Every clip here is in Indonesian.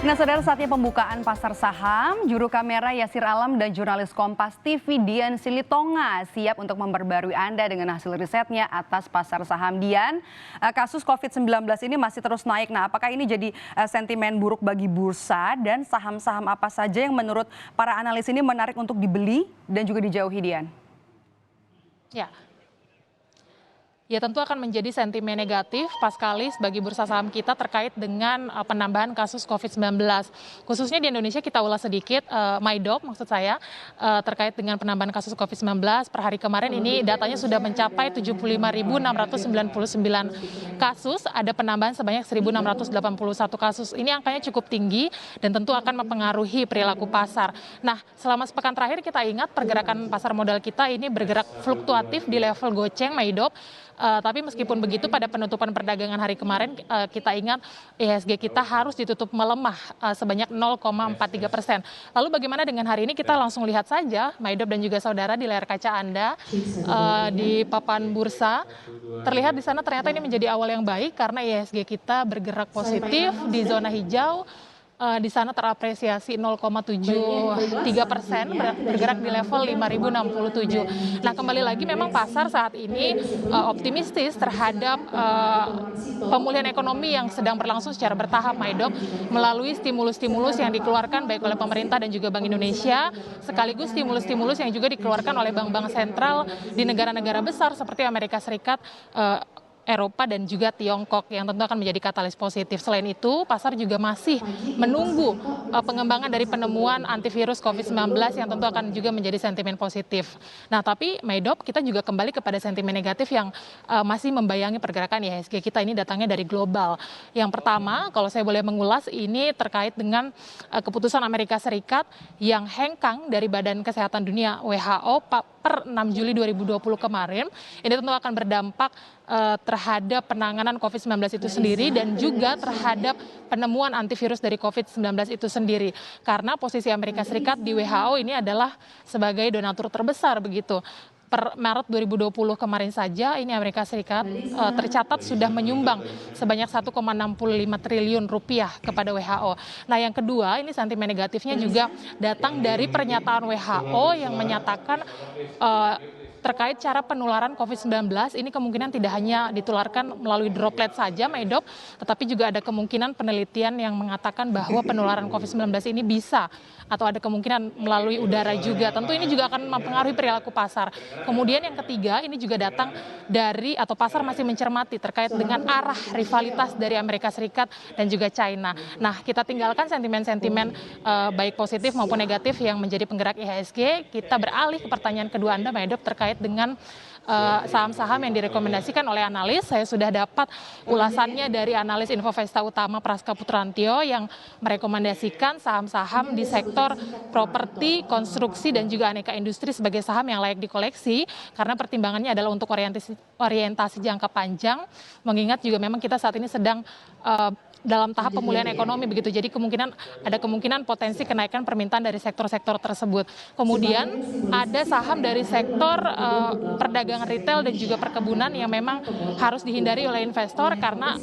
Nah, saudara, saatnya pembukaan pasar saham. Juru kamera Yasir Alam dan jurnalis Kompas TV Dian Silitonga siap untuk memperbarui Anda dengan hasil risetnya atas pasar saham. Dian, kasus COVID-19 ini masih terus naik. Nah, apakah ini jadi sentimen buruk bagi bursa dan saham-saham apa saja yang menurut para analis ini menarik untuk dibeli dan juga dijauhi, Dian? Ya, tentu akan menjadi sentimen negatif paskalis bagi bursa saham kita terkait dengan penambahan kasus COVID-19. Khususnya di Indonesia kita ulas sedikit, MyDop maksud saya, terkait dengan penambahan kasus COVID-19 per hari kemarin ini datanya sudah mencapai 75.699 kasus, ada penambahan sebanyak 1.681 kasus. Ini angkanya cukup tinggi dan tentu akan mempengaruhi perilaku pasar. Nah, selama sepekan terakhir kita ingat pergerakan pasar modal kita ini bergerak fluktuatif di level goceng MyDop. Tapi meskipun begitu pada penutupan perdagangan hari kemarin kita ingat IHSG kita harus ditutup melemah sebanyak 0,43%. Lalu bagaimana dengan hari ini, kita langsung lihat saja MyDop dan juga saudara di layar kaca Anda di papan bursa. Terlihat di sana ternyata ini menjadi awal yang baik karena IHSG kita bergerak positif di zona hijau. Di sana terapresiasi 0,73%, bergerak di level 5.067. Nah, kembali lagi memang pasar saat ini optimistis terhadap pemulihan ekonomi yang sedang berlangsung secara bertahap, MyDop, melalui stimulus-stimulus yang dikeluarkan baik oleh pemerintah dan juga Bank Indonesia, sekaligus stimulus-stimulus yang juga dikeluarkan oleh bank-bank sentral di negara-negara besar seperti Amerika Serikat, Eropa dan juga Tiongkok yang tentu akan menjadi katalis positif. Selain itu, pasar juga masih menunggu pengembangan dari penemuan antivirus COVID-19 yang tentu akan juga menjadi sentimen positif. Nah, tapi MyDop kita juga kembali kepada sentimen negatif yang masih membayangi pergerakan IHSG kita, ini datangnya dari global. Yang pertama, kalau saya boleh mengulas, ini terkait dengan keputusan Amerika Serikat yang hengkang dari Badan Kesehatan Dunia WHO per 6 Juli 2020 kemarin. Ini tentu akan berdampak terhadap penanganan COVID-19 itu sendiri dan juga terhadap penemuan antivirus dari COVID-19 itu sendiri. Karena posisi Amerika Serikat di WHO ini adalah sebagai donatur terbesar begitu. Per Maret 2020 kemarin saja ini Amerika Serikat tercatat sudah menyumbang sebanyak 1,65 triliun rupiah kepada WHO. Nah, yang kedua, ini sentimen negatifnya juga datang dari pernyataan WHO yang menyatakan terkait cara penularan COVID-19 ini kemungkinan tidak hanya ditularkan melalui droplet saja, MyDop, tetapi juga ada kemungkinan penelitian yang mengatakan bahwa penularan COVID-19 ini bisa atau ada kemungkinan melalui udara juga. Tentu ini juga akan mempengaruhi perilaku pasar. Kemudian yang ketiga, ini juga datang dari atau pasar masih mencermati terkait dengan arah rivalitas dari Amerika Serikat dan juga China. Nah, kita tinggalkan sentimen-sentimen baik positif maupun negatif yang menjadi penggerak IHSG. Kita beralih ke pertanyaan kedua Anda, MyDop, terkait dengan saham-saham yang direkomendasikan oleh analis. Saya sudah dapat ulasannya dari analis Infovesta Utama Praska Putrantio yang merekomendasikan saham-saham di sektor properti, konstruksi, dan juga aneka industri sebagai saham yang layak dikoleksi karena pertimbangannya adalah untuk orientasi jangka panjang, mengingat juga memang kita saat ini sedang dalam tahap pemulihan ekonomi begitu. Jadi ada kemungkinan potensi kenaikan permintaan dari sektor-sektor tersebut. Kemudian ada saham dari sektor perdagangan retail dan juga perkebunan yang memang harus dihindari oleh investor karena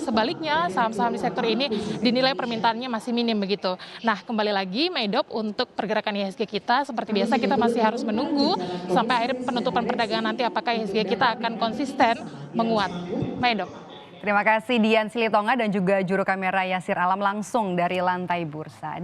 sebaliknya saham-saham di sektor ini dinilai permintaannya masih minim begitu. Nah, kembali lagi MyDop, untuk pergerakan IHSG kita seperti biasa kita masih harus menunggu sampai akhir penutupan perdagangan nanti apakah IHSG kita akan konsisten menguat. MyDop. Terima kasih Dian Silitonga dan juga juru kamera Yasir Alam langsung dari lantai bursa.